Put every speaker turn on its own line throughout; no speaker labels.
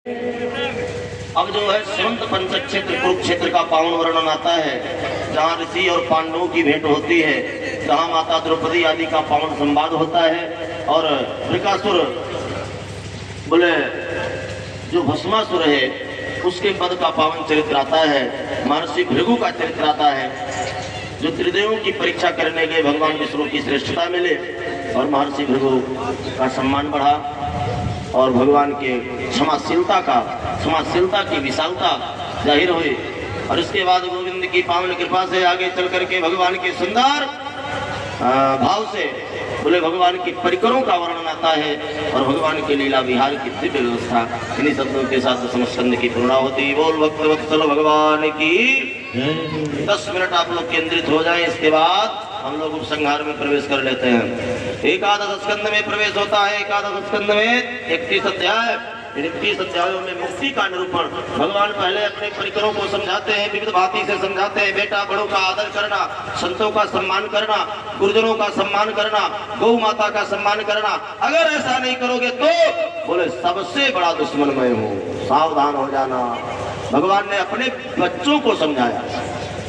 अब जो है श्रीमंत पंचक क्षेत्र कुरुक्षेत्र का पावन वर्णन आता है, जहाँ ऋषि और पांडवों की भेंट होती है, जहाँ माता द्रौपदी आदि का पावन संवाद होता है, और वृकासुर बोले जो भस्मासुर है उसके पद का पावन चरित्र आता है, महर्षि भृगु का चरित्र आता है, जो त्रिदेवों की परीक्षा करने गए भगवान विष्णु की श्रेष्ठता मिले और महर्षि भृगु का सम्मान बढ़ा और भगवान के क्षमाशीलता की विशालता जाहिर हुई। और इसके बाद गोविंद की पावन कृपा से आगे चल करके भगवान के सुंदर भाव से बोले भगवान की परिकरों का वर्णन आता है और भगवान के लीला विहार की दिव्य व्यवस्था। इन्हीं शब्दों के साथ समस्कंद की पूर्णा होती। बोल भक्तवत्सल भगवान की 10 मिनट आप लोग केंद्रित हो जाएं, इसके बाद हम लोग उपसंहार में प्रवेश कर लेते हैं। एकादश स्कंद में प्रवेश होता है। एकादश स्कंद में 31 अध्याय, 31 अध्यायों में मुक्ति का निरूपण। भगवान पहले अपने परिकरों को समझाते हैं, विविध भांति से समझाते हैं। बेटा बड़ों का आदर करना, संतों का सम्मान करना, गुरुजनों का सम्मान करना, गौ माता का सम्मान करना। अगर ऐसा नहीं करोगे तो बोले सबसे बड़ा दुश्मन मैं हूँ, सावधान हो जाना। भगवान ने अपने बच्चों को समझाया,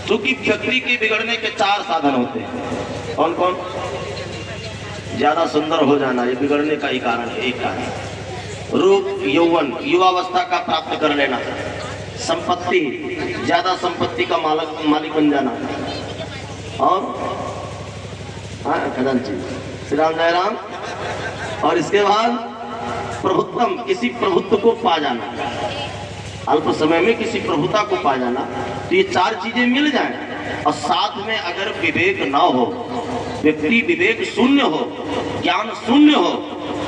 क्योंकि व्यक्ति के बिगड़ने के 4 साधन होते हैं। कौन कौन? ज्यादा सुंदर हो जाना, ये बिगड़ने का ही कारण है। एक कारण रूप, यौवन, युवावस्था का प्राप्त कर लेना, संपत्ति, ज्यादा संपत्ति का मालिक बन जाना, और खजांची श्री राम जय राम। और इसके बाद प्रभुत्वम, किसी प्रभुत्व को पा जाना, अल्प समय में किसी प्रभुता को पा जाना। तो ये 4 चीजें मिल जाएं और साथ में अगर विवेक ना हो, व्यक्ति विवेक शून्य हो, ज्ञान शून्य हो,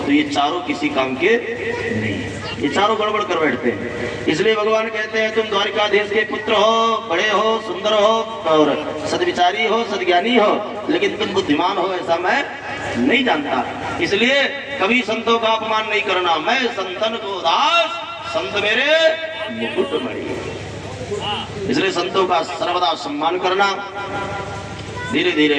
तो ये चारों किसी काम के नहीं, ये चारों गड़बड़ कर बैठते हैं। इसलिए भगवान कहते हैं तुम द्वारिकाधीश के पुत्र हो, बड़े हो, सुंदर हो और सद्विचारी हो, सद्ज्ञानी हो, लेकिन तुम बुद्धिमान हो ऐसा मैं नहीं जानता। इसलिए कभी संतों का अपमान नहीं करना। मैं संतन को दास, संत मेरे मुकुट मणि। इसलिए संतों का सर्वदा सम्मान करना। धीरे धीरे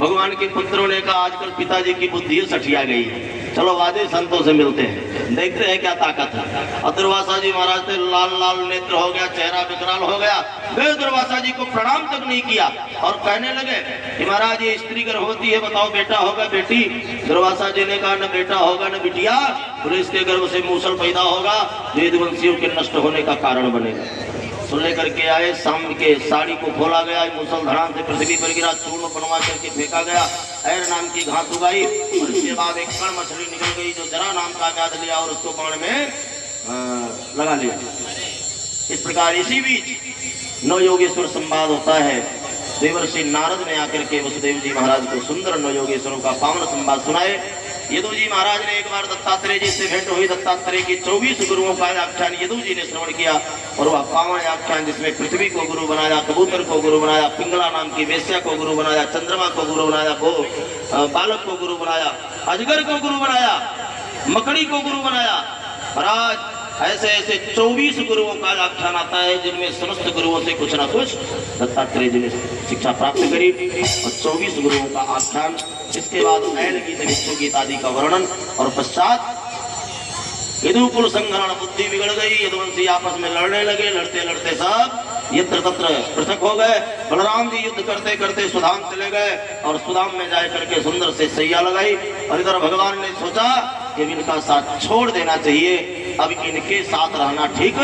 भगवान के पुत्रों ने कहा आजकल पिताजी की बुद्धि सठिया गई है, चलो वादे संतों से मिलते हैं, देखते हैं क्या ताकत है। और दुर्वासा जी महाराज से लाल लाल नेत्र हो गया, चेहरा विकराल हो गया। वे दुर्वासा जी को प्रणाम तक नहीं किया और कहने लगे कि महाराज ये स्त्री गर्भवती है, बताओ बेटा होगा बेटी? दुर्वासा जी ने कहा न बेटा होगा न बिटिया, और इसके गर्भ से मूसल पैदा होगा, वेदवंशियों के नष्ट होने का कारण बनेगा। सुन लेकर के आए, शाम के साड़ी को खोला गया, मूसल धड़ाम से पृथ्वी पर गिरा, चूर्ण बनवा करके फेंका गया, ऐर नाम की घास उगाई और इसके बाद एक कण मछली निकल गई जो जरा नाम का व्याध लिया और उसको बाण में लगा लिया। इस प्रकार इसी बीच 9 योगेश्वर संवाद होता है। देवर्षि नारद ने आकर के वसुदेव जी महाराज को सुंदर 9 योगेश्वरों का पावन संवाद सुनाए। यदु जी महाराज ने एक बार दत्तात्रेय जी से भेंट हुई। दत्तात्रेय की 24 गुरुओं का आख्यान यदु जी ने श्रवण किया और वह पावन आख्यान जिसमें पृथ्वी को गुरु बनाया, कबूतर को गुरु बनाया, पिंगला नाम की वेश्या को गुरु बनाया, चंद्रमा को गुरु बनाया, बालक को गुरु बनाया, अजगर को गुरु बनाया, मकड़ी को गुरु बनाया। महाराज ऐसे ऐसे 24 गुरुओं का आख्यान आता है, जिनमें समस्त गुरुओं से कुछ ना कुछ दत्तात्रेय जी ने शिक्षा प्राप्त करी और 24 गुरुओं का आख्यान। इसके बाद नयन गीत, विष्णु गीत आदि का वर्णन और पश्चात यदुकुल संघरण, बुद्धि बिगड़ गई, यदुवंशी आपस में लड़ने लगे, लड़ते लड़ते सब यत्र तत्र पृथक हो गए। बलराम जी युद्ध करते करते सुदाम चले गए और सुदाम में जाकर करके सुंदर से सैया लगाई। और इधर भगवान ने सोचा कि इनका साथ छोड़ देना चाहिए, अब इनके साथ रहना ठीक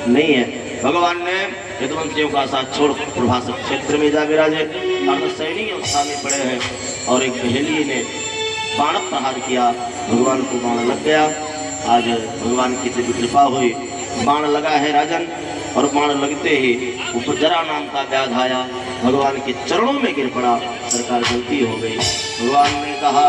नहीं है। भगवान ने यदुवंशियों का साथ छोड़ प्रभास क्षेत्र में जा विराजे। अर्धसैनिक अवस्था में पड़े हैं और एक पहेली ने बाण प्रहार किया, भगवान को बाण लग गया। आज भगवान की दिव्य कृपा हुई, बाण लगा है राजन, और बाण लगते ही उपजरा नाम का व्याध आया, भगवान के चरणों में गिर पड़ा। सरकार गलती हो गई। भगवान ने कहा